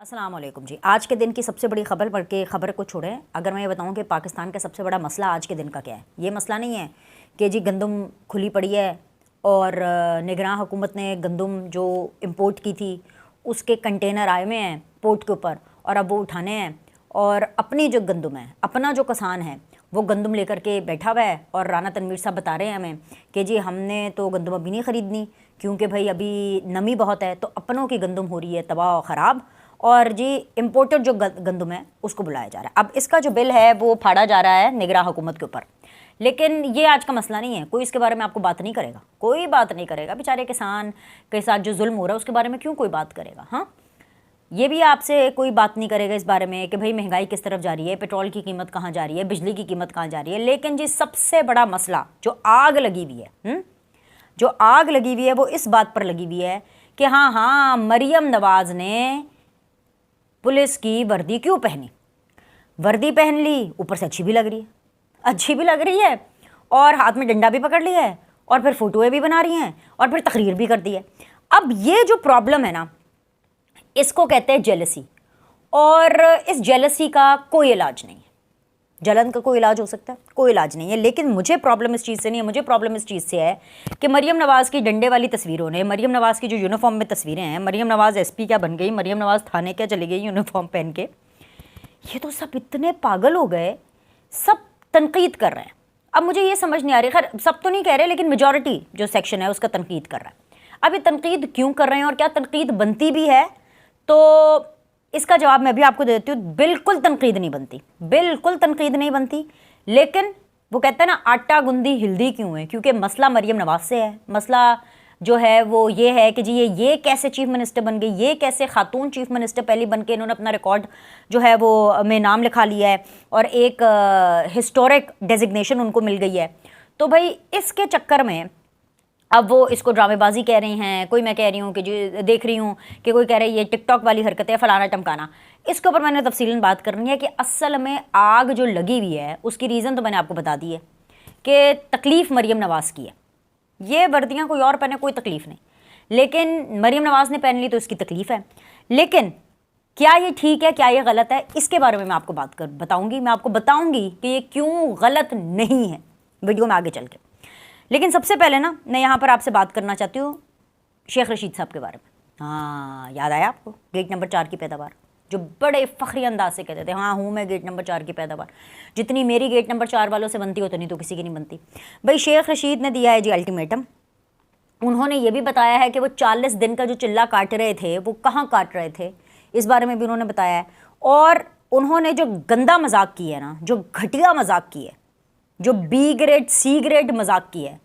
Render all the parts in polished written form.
अस्सलाम वालेकुम जी। आज के दिन की सबसे बड़ी खबर पढ़ के खबर को छोड़ें, अगर मैं ये बताऊं कि पाकिस्तान का सबसे बड़ा मसला आज के दिन का क्या है, ये मसला नहीं है कि जी गंदम खुली पड़ी है और निगरान हुकूमत ने गंदम जो इंपोर्ट की थी उसके कंटेनर आए हुए हैं पोर्ट के ऊपर और अब वो उठाने हैं और अपनी जो गंदम है, अपना जो किसान है वो गंदम लेकर के बैठा हुआ है और राना तनवीर साहब बता रहे हैं हमें कि जी हमने तो गंदम अभी नहीं ख़रीदनी क्योंकि भाई अभी नमी बहुत है, तो अपनों की गंदम हो रही है तबाह और ख़राब और जी इम्पोर्टेड जो गंदम है उसको बुलाया जा रहा है। अब इसका जो बिल है वो फाड़ा जा रहा है निगरान हुकूमत के ऊपर, लेकिन ये आज का मसला नहीं है। कोई इसके बारे में आपको बात नहीं करेगा, कोई बात नहीं करेगा। बेचारे किसान के साथ जो जुल्म हो रहा है उसके बारे में क्यों कोई बात करेगा। हाँ, ये भी आपसे कोई बात नहीं करेगा इस बारे में कि भाई महंगाई किस तरफ जा रही है, पेट्रोल की कीमत कहाँ जा रही है, बिजली की कीमत कहाँ जा रही है। लेकिन जी सबसे बड़ा मसला जो आग लगी हुई है, जो आग लगी हुई है वो इस बात पर लगी हुई है कि हाँ मरियम नवाज़ ने पुलिस की वर्दी क्यों पहनी। वर्दी पहन ली, ऊपर से अच्छी भी लग रही है और हाथ में डंडा भी पकड़ लिया है और फिर फोटोएं भी बना रही हैं और फिर तकरीर भी कर दी है। अब ये जो प्रॉब्लम है ना, इसको कहते हैं जेलसी, और इस जेलसी का कोई इलाज नहीं है। जलन का कोई इलाज हो सकता है, कोई इलाज नहीं है। लेकिन मुझे प्रॉब्लम इस चीज़ से नहीं है, मुझे प्रॉब्लम इस चीज़ से है कि मरियम नवाज़ की डंडे वाली तस्वीरों ने, मरियम नवाज़ की जो यूनिफॉर्म में तस्वीरें हैं, मरियम नवाज़ एसपी क्या बन गई, मरियम नवाज़ थाने क्या चली गई यूनिफॉर्म पहन के, ये तो सब इतने पागल हो गए, सब तनकीद कर रहे हैं। अब मुझे ये समझ नहीं आ रही, खैर सब तो नहीं कह रहे लेकिन मेजॉरिटी जो सेक्शन है उसका तनकीद कर रहा है। अब ये तनकीद क्यों कर रहे हैं और क्या तनकीद बनती भी है, तो इसका जवाब मैं भी आपको देती हूँ। बिल्कुल तनकीद नहीं बनती, बिल्कुल तनकीद नहीं बनती। लेकिन वो कहते हैं ना आटा गूंदी हिल्दी क्यों है, क्योंकि मसला मरियम नवाज से है। मसला जो है वो ये है कि जी ये कैसे चीफ मिनिस्टर बन गई, ये कैसे खातून चीफ मिनिस्टर पहली बन के इन्होंने अपना रिकॉर्ड जो है वो में नाम लिखा लिया है और एक हिस्टोरिक डेजिग्नेशन उनको मिल गई है। तो भाई इसके चक्कर में अब वो इसको ड्रामेबाजी कह रही हैं, कोई मैं कह रही हूँ कि जो देख रही हूँ कि कोई कह रहा है ये टिकटॉक वाली हरकत है, फलाना टमकाना। इसके ऊपर मैंने तफसीलन बात करनी है कि असल में आग जो लगी हुई है उसकी रीज़न तो मैंने आपको बता दी है कि तकलीफ़ मरियम नवाज़ की है। ये वर्दियाँ कोई और पहने कोई तकलीफ़ नहीं, लेकिन मरियम नवाज़ ने पहन ली तो इसकी तकलीफ़ है। लेकिन क्या ये ठीक है, क्या ये गलत है, इसके बारे में मैं आपको बताऊँगी। मैं आपको बताऊँगी कि ये क्यों गलत नहीं है वीडियो में आगे चल के। लेकिन सबसे पहले ना मैं यहाँ पर आपसे बात करना चाहती हूँ शेख रशीद साहब के बारे में। हाँ, याद आया आपको गेट नंबर 4 की पैदावार, जो बड़े फ़ख्री अंदाज से कहते थे हाँ हूँ मैं गेट नंबर 4 की पैदावार, जितनी मेरी गेट नंबर 4 वालों से बनती हो उतनी तो किसी की नहीं बनती। भाई शेख रशीद ने दिया है जी अल्टीमेटम। उन्होंने ये भी बताया है कि वो 40 दिन का जो चिल्ला काट रहे थे वो कहाँ काट रहे थे, इस बारे में भी उन्होंने बताया है। और उन्होंने जो गंदा मजाक की है ना, जो घटिया मजाक की है, जो बी ग्रेड सी ग्रेड मजाक की है,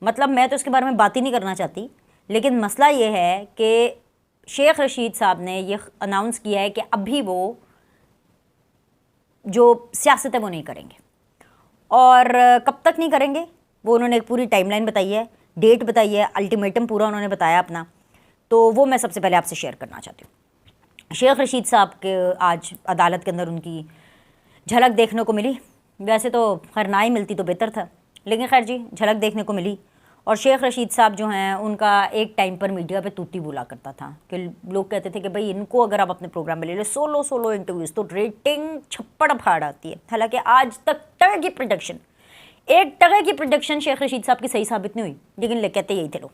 मतलब मैं तो इसके बारे में बात ही नहीं करना चाहती। लेकिन मसला ये है कि शेख रशीद साहब ने ये अनाउंस किया है कि अभी वो जो सियासत है वो नहीं करेंगे, और कब तक नहीं करेंगे वो उन्होंने एक पूरी टाइमलाइन बताई है, डेट बताई है, अल्टीमेटम पूरा उन्होंने बताया अपना। तो वो मैं सबसे पहले आपसे शेयर करना चाहती हूँ। शेख रशीद साहब के आज अदालत के अंदर उनकी झलक देखने को मिली। वैसे तो खैर ना ही मिलती तो बेहतर था, लेकिन खैर जी झलक देखने को मिली। और शेख रशीद साहब जो हैं उनका एक टाइम पर मीडिया पे तूती बोला करता था कि लोग कहते थे कि भाई इनको अगर आप अपने प्रोग्राम में ले लो सोलो इंटरव्यूज़ तो रेटिंग छप्पड़ फाड़ आती है। हालांकि आज तक टके की प्रोडक्शन, एक टके की प्रोडक्शन शेख रशीद साहब की सही साबित नहीं हुई, लेकिन कहते यही थे लोग।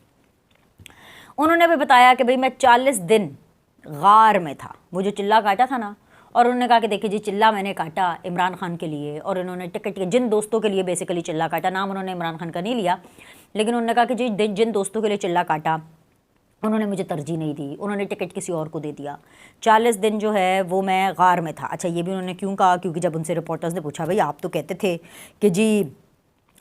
उन्होंने भी बताया कि भाई मैं 40 दिन गार में था, वो जो चिल्ला काटा था ना, और उन्होंने कहा कि देखिए जी चिल्ला मैंने काटा इमरान खान के लिए, और इन्होंने टिकट जिन दोस्तों के लिए बेसिकली चिल्ला काटा, नाम उन्होंने इमरान खान का नहीं लिया, लेकिन उन्होंने कहा कि जी जिन दोस्तों के लिए चिल्ला काटा उन्होंने मुझे तरजीह नहीं दी, उन्होंने टिकट किसी और को दे दिया। 40 दिन जो है वो मैं गार में था। अच्छा, ये भी उन्होंने क्यों कहा, क्योंकि जब उनसे रिपोर्टर्स ने पूछा भाई आप तो कहते थे कि जी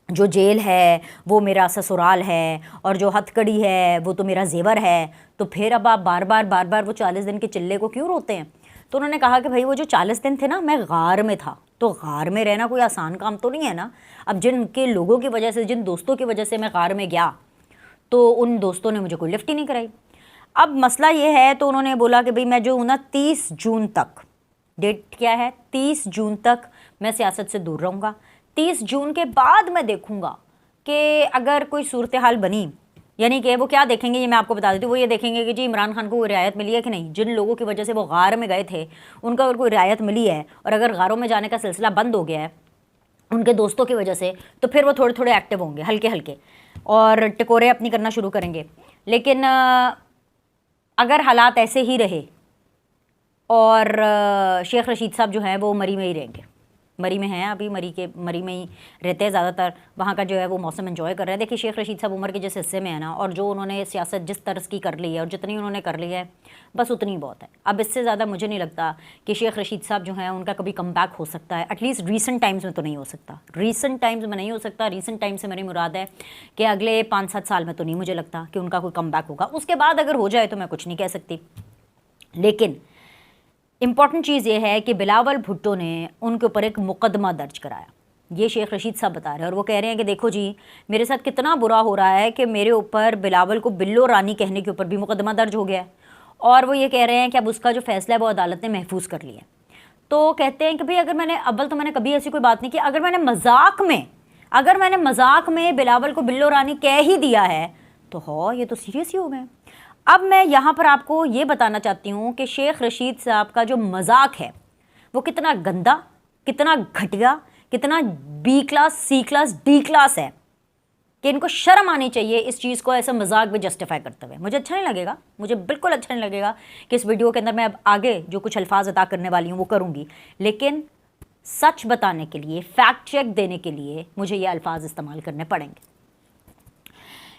जो जेल है वो मेरा ससुराल है और जो हथकड़ी है वो तो मेरा जेवर है, तो फिर अब आप बार बार वो 40 दिन के चिल्ले को क्यों रोते हैं। तो उन्होंने कहा कि भाई वो जो 40 दिन थे ना मैं गार में था, तो गार में रहना कोई आसान काम तो नहीं है ना। अब जिनके लोगों की वजह से, जिन दोस्तों की वजह से मैं गार में गया, तो उन दोस्तों ने मुझे कोई लिफ्ट ही नहीं कराई। अब मसला ये है, तो उन्होंने बोला कि भाई मैं जो हूँ ना 30 जून तक, डेट क्या है 30 जून तक मैं सियासत से दूर रहूँगा। 30 जून के बाद मैं देखूँगा कि अगर कोई सूरत हाल बनी یعنی کہ وہ کیا دیکھیں گے یہ میں آپ کو بتا دیتی ہوں، وہ یہ دیکھیں گے کہ جی عمران خان کو کوئی رعایت ملی ہے کہ نہیں. جن لوگوں کی وجہ سے وہ غار میں گئے تھے ان کا اگر کوئی رعایت ملی ہے، اور اگر غاروں میں جانے کا سلسلہ بند ہو گیا ہے ان کے دوستوں کی وجہ سے، تو پھر وہ تھوڑے تھوڑے ایکٹیو ہوں گے، ہلکے ہلکے، اور ٹکورے اپنی کرنا شروع کریں گے. لیکن اگر حالات ایسے ہی رہے اور شیخ رشید صاحب جو ہیں وہ مری میں ہی رہیں گے، مری میں ہیں ابھی، مری میں ہی رہتے ہیں زیادہ تر، وہاں کا جو ہے وہ موسم انجوائے کر رہے ہیں. دیکھیے شیخ رشید صاحب عمر کے جس حصے میں ہے نا، اور جو انہوں نے سیاست جس طرز کی کر لی ہے اور جتنی انہوں نے کر لی ہے بس اتنی بہت ہے. اب اس سے زیادہ مجھے نہیں لگتا کہ شیخ رشید صاحب جو ہیں ان کا کبھی کم بیک ہو سکتا ہے. ایٹ لیسٹ ریسنٹ ٹائمز میں تو نہیں ہو سکتا، ریسنٹ ٹائمز میں نہیں ہو سکتا. ریسنٹ ٹائم سے میری مراد ہے کہ اگلے 5-7 سال میں تو نہیں مجھے لگتا کہ ان کا کوئی کم بیک ہوگا. اس کے بعد اگر ہو جائے تو میں کچھ نہیں کہہ سکتی. لیکن امپورٹنٹ چیز یہ ہے کہ بلاول بھٹو نے ان کے اوپر ایک مقدمہ درج کرایا. یہ شیخ رشید صاحب بتا رہے ہیں، اور وہ کہہ رہے ہیں کہ دیکھو جی میرے ساتھ کتنا برا ہو رہا ہے کہ میرے اوپر بلاول کو بلو رانی کہنے کے اوپر بھی مقدمہ درج ہو گیا ہے، اور وہ یہ کہہ رہے ہیں کہ اب اس کا جو فیصلہ ہے وہ عدالت نے محفوظ کر لیا. تو کہتے ہیں کہ بھئی اگر میں نے کبھی ایسی کوئی بات نہیں کی، اگر میں نے مذاق میں بلاول کو بلو رانی کہہ ہی دیا ہے تو ہاں یہ تو سیریس ہی ہو گئے. اب میں یہاں پر آپ کو یہ بتانا چاہتی ہوں کہ شیخ رشید صاحب کا جو مذاق ہے وہ کتنا گندا، کتنا گھٹیا، کتنا B class, C class, D class ہے کہ ان کو شرم آنی چاہیے اس چیز کو ایسا مذاق بھی جسٹیفائی کرتے ہوئے. مجھے اچھا نہیں لگے گا، مجھے بالکل اچھا نہیں لگے گا کہ اس ویڈیو کے اندر میں اب آگے جو کچھ الفاظ ادا کرنے والی ہوں وہ کروں گی، لیکن سچ بتانے کے لیے، فیکٹ چیک دینے کے لیے مجھے یہ الفاظ استعمال کرنے پڑیں گے.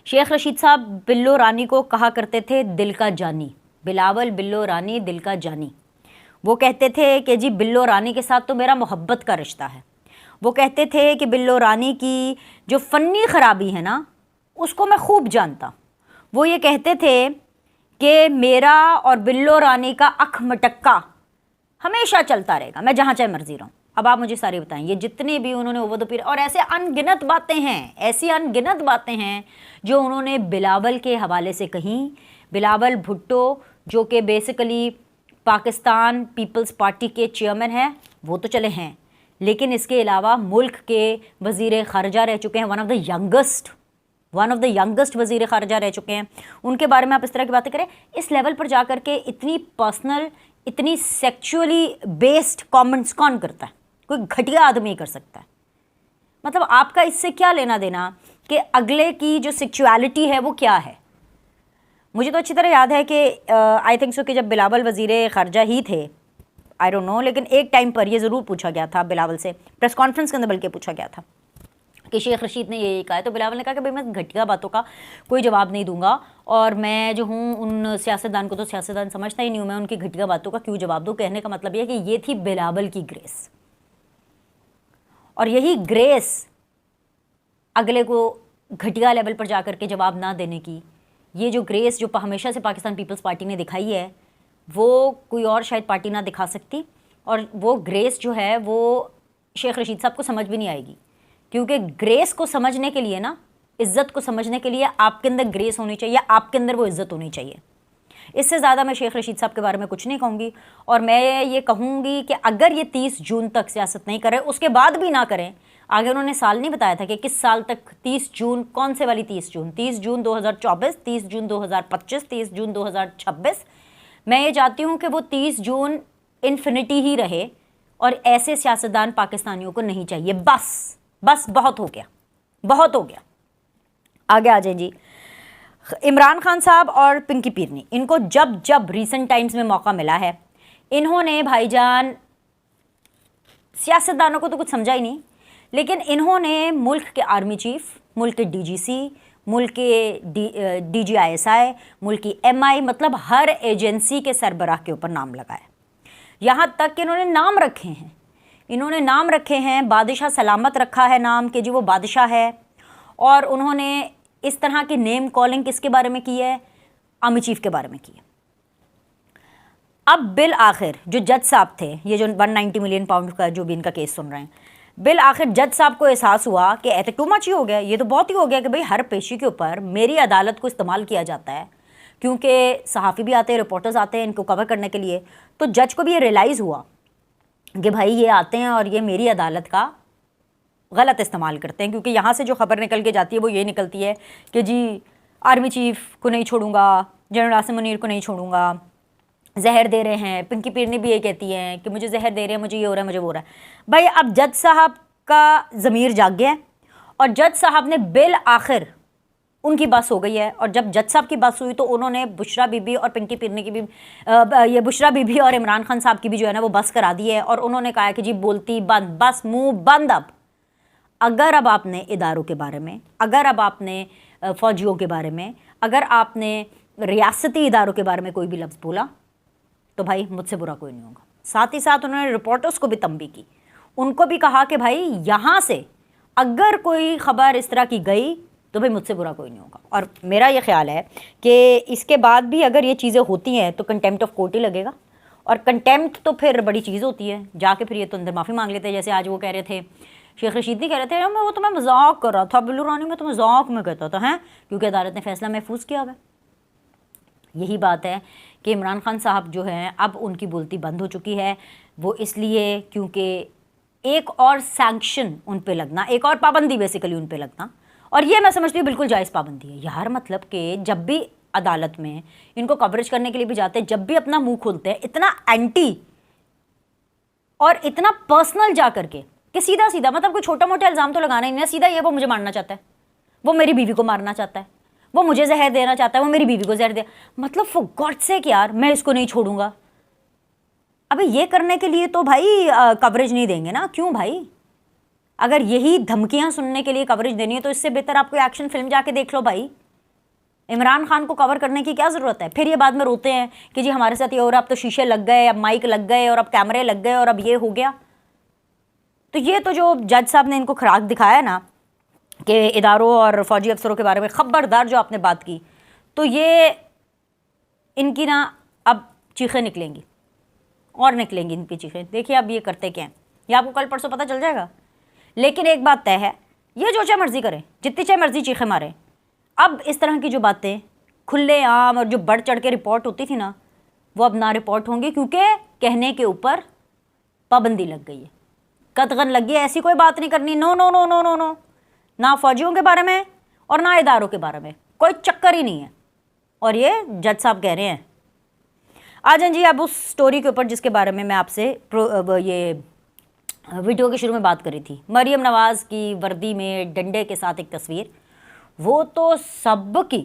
شیخ رشید صاحب بلو رانی کو کہا کرتے تھے دل کا جانی، بلاول بلو رانی دل کا جانی. وہ کہتے تھے کہ جی بلو رانی کے ساتھ تو میرا محبت کا رشتہ ہے. وہ کہتے تھے کہ بلو رانی کی جو فنی خرابی ہے نا اس کو میں خوب جانتا. وہ یہ کہتے تھے کہ میرا اور بلو رانی کا اکھ مٹکا ہمیشہ چلتا رہے گا، میں جہاں چاہے مرضی رہوں. اب آپ مجھے ساری بتائیں، یہ جتنے بھی انہوں نے اوور دا پیریڈ، اور ایسے ان گنت باتیں ہیں جو انہوں نے بلاول کے حوالے سے کہیں. بلاول بھٹو جو کہ بیسیکلی پاکستان پیپلز پارٹی کے چیئرمین ہیں، وہ تو چلے ہیں، لیکن اس کے علاوہ ملک کے وزیر خارجہ رہ چکے ہیں، ون آف دا ینگسٹ وزیر خارجہ رہ چکے ہیں. ان کے بارے میں آپ اس طرح کی باتیں کریں، اس لیول پر جا کر کے اتنی پرسنل، اتنی سیکچولی بیسڈ کامنٹس کون کرتا ہے؟ کوئی گھٹیا آدمی کر سکتا ہے. مطلب آپ کا اس سے کیا لینا دینا کہ اگلے کی جو سیکچوالٹی ہے وہ کیا ہے؟ مجھے تو اچھی طرح یاد ہے کہ آئی تھنک سو کہ جب بلاول وزیر خارجہ ہی تھے، آئی ڈونٹ نو، لیکن ایک ٹائم پر یہ ضرور پوچھا گیا تھا بلاول سے، پریس کانفرنس کے اندر بلکہ پوچھا گیا تھا کہ شیخ رشید نے یہی کہا ہے. تو بلاول نے کہا کہ بھئی میں گھٹیا باتوں کا کوئی جواب نہیں دوں گا، اور میں جو ہوں ان سیاستدان کو تو سیاستدان سمجھتا ہی نہیں ہوں، میں ان کی گھٹیا باتوں کا کیوں جواب دوں. کہنے کا مطلب یہ ہے کہ یہ تھی بلاول کی گریس، اور یہی گریس اگلے کو گھٹیا لیول پر جا کر کے جواب نہ دینے کی، یہ جو گریس جو ہمیشہ سے پاکستان پیپلز پارٹی نے دکھائی ہے وہ کوئی اور شاید پارٹی نہ دکھا سکتی. اور وہ گریس جو ہے وہ شیخ رشید صاحب کو سمجھ بھی نہیں آئے گی، کیونکہ گریس کو سمجھنے کے لیے نا، عزت کو سمجھنے کے لیے آپ کے اندر گریس ہونی چاہیے، آپ کے اندر وہ عزت ہونی چاہیے. اس سے زیادہ میں شیخ رشید صاحب کے بارے میں کچھ نہیں کہوں گی. اور میں یہ کہوں گی کہ اگر یہ 30 جون تک سیاست نہیں کرے، اس کے بعد بھی نہ کریں. آگے انہوں نے سال نہیں بتایا تھا کہ کس سال تک، 30 جون کون سے والی 30 جون، 30 جون 2024، 30 جون 2025، 30 جون 2026. میں یہ چاہتی ہوں کہ وہ 30 جون انفینٹی ہی رہے، اور ایسے سیاستدان پاکستانیوں کو نہیں چاہیے. بس بہت ہو گیا. آگے آ جائیں جی. عمران خان صاحب اور پنکی پیرنی، ان کو جب ریسنٹ ٹائمز میں موقع ملا ہے، انہوں نے بھائی جان سیاستدانوں کو تو کچھ سمجھا ہی نہیں، لیکن انہوں نے ملک کے آرمی چیف، ملک کے ڈی جی سی، ملک کے D G I S I, ملک کی ایم آئی، مطلب ہر ایجنسی کے سربراہ کے اوپر نام لگایا. یہاں تک کہ انہوں نے نام رکھے ہیں، بادشاہ سلامت رکھا ہے نام کہ جی وہ بادشاہ ہے. اور انہوں نے اس طرح کی نیم کالنگ کس کے بارے میں کی ہے؟ آرمی چیف کے بارے میں کی ہے. اب بالآخر جو جج صاحب تھے، یہ جو 190 ملین پاؤنڈ کا جو بھی ان کا کیس سن رہے ہیں، بالآخر جج صاحب کو احساس ہوا کہ ایسے ٹو مچ ہی ہو گیا، یہ تو بہت ہی ہو گیا کہ بھئی ہر پیشی کے اوپر میری عدالت کو استعمال کیا جاتا ہے، کیونکہ صحافی بھی آتے ہیں، رپورٹرز آتے ہیں ان کو کور کرنے کے لیے. تو جج کو بھی یہ ریئلائز ہوا کہ بھائی یہ آتے ہیں اور یہ میری عدالت کا غلط استعمال کرتے ہیں، کیونکہ یہاں سے جو خبر نکل کے جاتی ہے وہ یہ نکلتی ہے کہ جی आर्मी चीफ को नहीं छोड़ूंगा, जनरल आसिम मुनीर को नहीं छोड़ूंगा, जहर दे रहे हैं। पिंकी पीरनी भी ये कहती हैं कि मुझे जहर दे रहे हैं, मुझे ये हो रहा है, मुझे वो हो रहा है। भाई अब जज साहब का ज़मीर जाग गया है और जज साहब ने बिल आखिर उनकी बस हो गई है। और जब जज साहब की बस हुई तो उन्होंने बुशरा बीबी और पिंकी पीरनी की भी ये बुशरा बीबी और इमरान खान साहब की भी जो है ना वो बस करा दी है। और उन्होंने कहा कि जी बोलती बंद, बस मुंह बंद। अगर अब आपने इदारों के बारे में, अगर अब आपने फ़ौजियों के बारे में, अगर आपने रियासती इदारों के बारे में कोई भी लफ्ज़ बोला तो भाई मुझसे बुरा कोई नहीं होगा। साथ ही साथ उन्होंने रिपोर्टर्स को भी तंबीह की, उनको भी कहा कि भाई यहाँ से अगर कोई ख़बर इस तरह की गई तो भाई मुझसे बुरा कोई नहीं होगा। और मेरा ये ख्याल है कि इसके बाद भी अगर ये चीज़ें होती हैं तो कंटेम्प्ट ऑफ कोर्ट ही लगेगा। और कंटेम्प्ट तो फिर बड़ी चीज़ होती है, जाके फिर ये तो अंदर माफ़ी मांग लेते हैं। जैसे आज वो कह रहे थे, शेख रशीद नहीं कह रहे थे, मैं वो तो मैं मजाक कर रहा था, बिल्लू रानी में तो मजाक में कहता था, हैं क्योंकि अदालत ने फैसला महफूज किया हुआ है। यही बात है कि इमरान खान साहब जो हैं अब उनकी बोलती बंद हो चुकी है। वो इसलिए क्योंकि एक और सैंक्शन उन पे लगना, एक और पाबंदी बेसिकली उन पे लगना, और ये मैं समझती हूँ बिल्कुल जायज़ पाबंदी है यार। मतलब कि जब भी अदालत में इनको कवरेज करने के लिए भी जाते हैं, जब भी अपना मुंह खोलते हैं इतना एंटी और इतना पर्सनल जा करके कि सीधा सीधा, मतलब कोई छोटा मोटा इल्ज़ाम तो लगाना ही नहीं, सीधा ये वो मुझे मारना चाहता है, वो मेरी बीवी को मारना चाहता है, वो मुझे जहर देना चाहता है, वो मेरी बीवी को जहर दे, मतलब फॉर गॉड सेक यार मैं इसको नहीं छोड़ूंगा। अबे ये करने के लिए तो भाई कवरेज नहीं देंगे ना, क्यों भाई? अगर यही धमकियां सुनने के लिए कवरेज देनी है तो इससे बेहतर आप कोई एक्शन फिल्म जाके देख लो भाई। इमरान खान को कवर करने की क्या ज़रूरत है? फिर ये बाद में रोते हैं कि जी हमारे साथ ये हो रहा, अब तो शीशे लग गए, अब माइक लग गए, और अब कैमरे लग गए, और अब ये हो गया। तो ये तो जो जज साहब ने इनको खराक दिखाया ना कि इदारों और फौजी अफसरों के बारे में खबरदार जो आपने बात की, तो ये इनकी ना अब चीखें निकलेंगी और निकलेंगी इनकी चीखें। देखिए अब ये करते क्या हैं, ये आपको कल परसों पता चल जाएगा। लेकिन एक बात तय है, ये जो चाहे मर्जी करें, जितनी चाहे मर्जी चीखें मारें, अब इस तरह की जो बातें खुले आम और जो बढ़ चढ़ के रिपोर्ट होती थी ना, वो अब ना रिपोर्ट होंगी, क्योंकि कहने के ऊपर पाबंदी लग गई है, कतगन लग गई है। ऐसी कोई बात नहीं करनी, no no no no no no, ना फौजियों के बारे में और ना इदारों के बारे में, कोई चक्कर ही नहीं है। और ये जज साहब कह रहे हैं। आ जाए जी अब उस स्टोरी के ऊपर जिसके बारे में मैं आपसे ये वीडियो के शुरू में बात करी थी, मरियम नवाज़ की वर्दी में डंडे के साथ एक तस्वीर, वो तो सबकी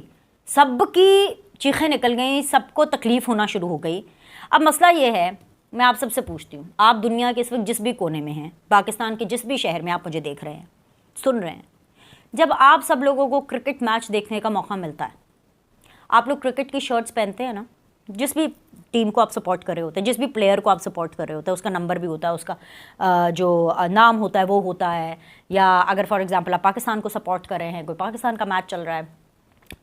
चीखें निकल गई, सबको तकलीफ़ होना शुरू हो गई। अब मसला ये है, मैं आप सबसे पूछती हूँ, आप दुनिया के इस वक्त जिस भी कोने में हैं, पाकिस्तान के जिस भी शहर में आप मुझे देख रहे हैं, सुन रहे हैं, जब आप सब लोगों को क्रिकेट मैच देखने का मौका मिलता है, आप लोग क्रिकेट की शर्ट्स पहनते हैं ना, जिस भी टीम को आप सपोर्ट कर रहे होते हैं, जिस भी प्लेयर को आप सपोर्ट कर रहे होते हैं, उसका नंबर भी होता है, उसका जो नाम होता है वो होता है। या अगर फॉर एग्जांपल आप पाकिस्तान को सपोर्ट कर रहे हैं, कोई पाकिस्तान का मैच चल रहा है,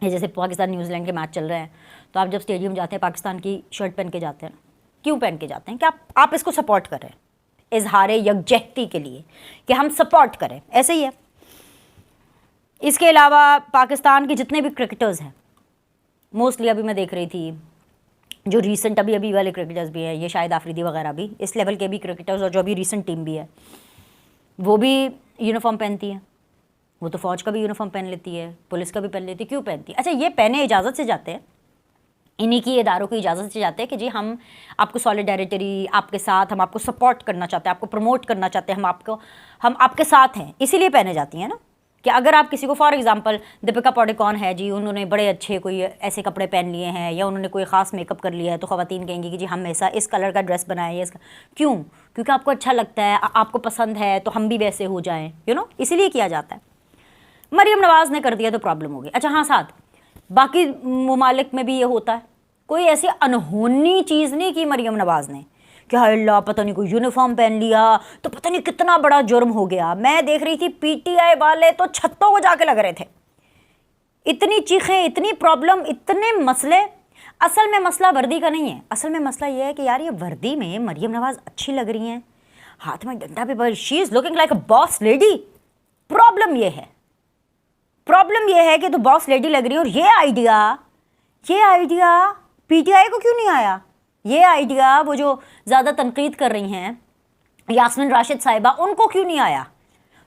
या जैसे पाकिस्तान न्यूजीलैंड के मैच चल रहे हैं, तो आप जब स्टेडियम जाते हैं पाकिस्तान की शर्ट पहन के जाते हैं। क्यों पहन के जाते हैं? कि आप इसको सपोर्ट करें, इजहार यकजहती के लिए कि हम सपोर्ट करें, ऐसे ही है। इसके अलावा पाकिस्तान के जितने भी क्रिकेटर्स हैं, मोस्टली अभी मैं देख रही थी जो रीसेंट अभी वाले क्रिकेटर्स भी हैं, ये शायद आफरीदी वगैरह भी, इस लेवल के भी क्रिकेटर्स, और जो अभी रीसेंट टीम भी है वो भी यूनिफॉर्म पहनती है। वो तो फ़ौज का भी यूनिफॉर्म पहन लेती है, पुलिस का भी पहन लेती है। क्यों पहनती है? अच्छा, ये पहने इजाज़त से जाते हैं, इन्हीं की इदारों की इजाज़त से जाते हैं कि जी हम आपको सॉलिडारिटी, आपके साथ, हम आपको सपोर्ट करना चाहते हैं, आपको प्रमोट करना चाहते हैं, हम आपके साथ हैं, इसीलिए पहने जाती हैं ना। कि अगर आप किसी को फॉर एग्जांपल दीपिका पादुकोण है जी, उन्होंने बड़े अच्छे कोई ऐसे कपड़े पहन लिए हैं, या उन्होंने कोई ख़ास मेकअप कर लिया है, तो ख़वातीन कहेंगी कि जी हम ऐसा इस कलर का ड्रेस बनाएं, या इसका क्यों? क्योंकि आपको अच्छा लगता है, आपको पसंद है, तो हम भी वैसे हो जाएं, इसीलिए किया जाता है। मरियम नवाज़ ने कर दिया तो प्रॉब्लम होगी। अच्छा हाँ, साथ बाकी ममालिक में भी ये होता है, कोई ऐसी अनहोनी चीज़ नहीं की मरियम नवाज़ ने कि हाय अल्लाह पता नहीं कोई यूनिफॉर्म पहन लिया तो पता नहीं कितना बड़ा जुर्म हो गया। मैं देख रही थी पीटीआई वाले तो छत्तों को जाके लग रहे थे, इतनी चीखें, इतनी प्रॉब्लम, इतने मसले। असल में मसला वर्दी का नहीं है, असल में मसला ये है कि यार ये वर्दी में मरियम नवाज़ अच्छी लग रही हैं, हाथ में डंडा भी पर, she is looking like a boss lady. Problem ये है कि तो बॉस लेडी लग रही है, और ये आइडिया पीटीआई को क्यों नहीं आया? ये आइडिया वो जो ज़्यादा तनकीद कर रही हैं यास्मीन राशिद साहिबा, उनको क्यों नहीं आया?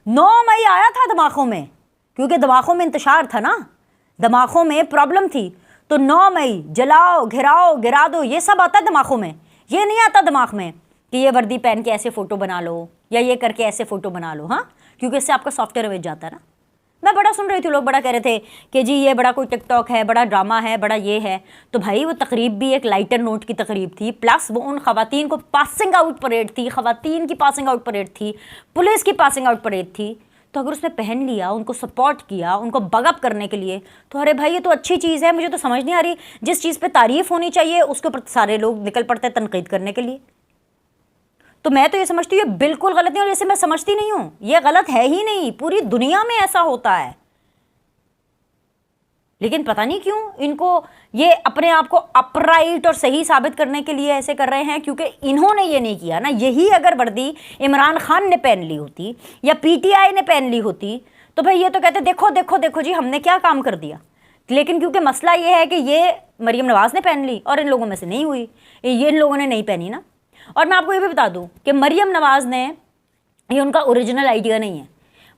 9 मई आया था दिमागों में, क्योंकि दिमागों में इंतशार था ना, दिमागों में प्रॉब्लम थी तो 9 मई जलाओ, घिराओ, गिरा दो, ये सब आता है दिमागों में। ये नहीं आता दिमाग में कि ये वर्दी पहन के ऐसे फ़ोटो बना लो या ये करके ऐसे फ़ोटो बना लो, हाँ, क्योंकि इससे आपका सॉफ्टवेयर वेच जाता है ना। मैं बड़ा सुन रही थी, लोग बड़ा कह रहे थे कि जी ये बड़ा कोई टिकटॉक है, बड़ा ड्रामा है, बड़ा ये है। तो भाई वो तकरीब भी एक लाइटर नोट की तकरीब थी, प्लस वो उन ख़वातीन को पासिंग आउट परेड थी, ख़वातीन की पासिंग आउट परेड थी, पुलिस की पासिंग आउट परेड थी। तो अगर उसने पहन लिया, उनको सपोर्ट किया, उनको बगअप करने के लिए, तो अरे भाई ये तो अच्छी चीज़ है। मुझे तो समझ नहीं आ रही, जिस चीज़ पे तारीफ़ होनी चाहिए उसके ऊपर सारे लोग निकल पड़ते हैं तनकीद करने के लिए। तो मैं तो ये समझती हूँ ये बिल्कुल गलत नहीं, और इसे मैं समझती नहीं हूँ, ये गलत है ही नहीं, पूरी दुनिया में ऐसा होता है। लेकिन पता नहीं क्यों इनको ये अपने आप को अपराइट और सही साबित करने के लिए ऐसे कर रहे हैं, क्योंकि इन्होंने ये नहीं किया ना। यही अगर वर्दी इमरान खान ने पहन ली होती या पीटीआई ने पहन ली होती तो भाई ये तो कहते देखो देखो देखो जी हमने क्या काम कर दिया। लेकिन क्योंकि मसला ये है कि ये मरीम नवाज़ ने पहन ली और इन लोगों में से नहीं हुई, ये इन लोगों ने नहीं पहनी ना। और मैं आपको ये भी बता दूं कि मरीम नवाज़ ने, ये उनका ओरिजिनल आइडिया नहीं है।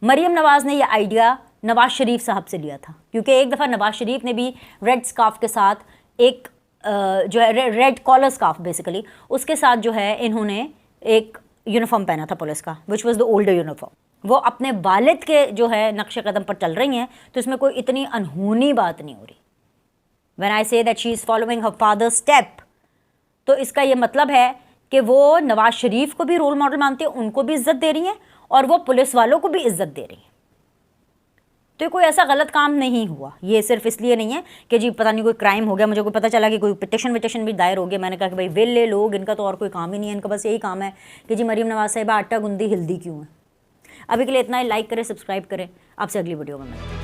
मरीम नवाज़ ने ये आइडिया नवाज़ शरीफ साहब से लिया था, क्योंकि एक दफ़ा नवाज़ शरीफ ने भी रेड स्कार्फ के साथ एक जो है रेड कॉलर स्कार्फ बेसिकली, उसके साथ जो है इन्होंने एक यूनिफॉर्म पहना था पुलिस का, which was the older uniform. वो अपने वालिद के जो है नक्शे कदम पर चल रही हैं, तो इसमें कोई इतनी अनहोनी बात नहीं हो रही। When I say that she is following her father's step, तो इसका ये मतलब है कि वो नवाज़ शरीफ को भी रोल मॉडल मानते हैं, उनको भी इज़्ज़त दे रही हैं और वो पुलिस वालों को भी इज़्ज़त दे रही हैं। तो कोई ऐसा गलत काम नहीं हुआ। ये सिर्फ इसलिए नहीं है कि जी पता नहीं कोई क्राइम हो गया, मुझे कोई पता चला कि कोई पिटिशन भी दायर हो गया, मैंने कहा कि भाई वेले लोग, इनका तो और कोई काम ही नहीं है, इनका बस यही काम है कि जी मरीम नवाज़ साहिबा आटा गुंदी हिल्दी क्यों है। अभी के लिए इतना ही, लाइक करें, सब्सक्राइब करें, आपसे अगली वीडियो में मिलते हैं।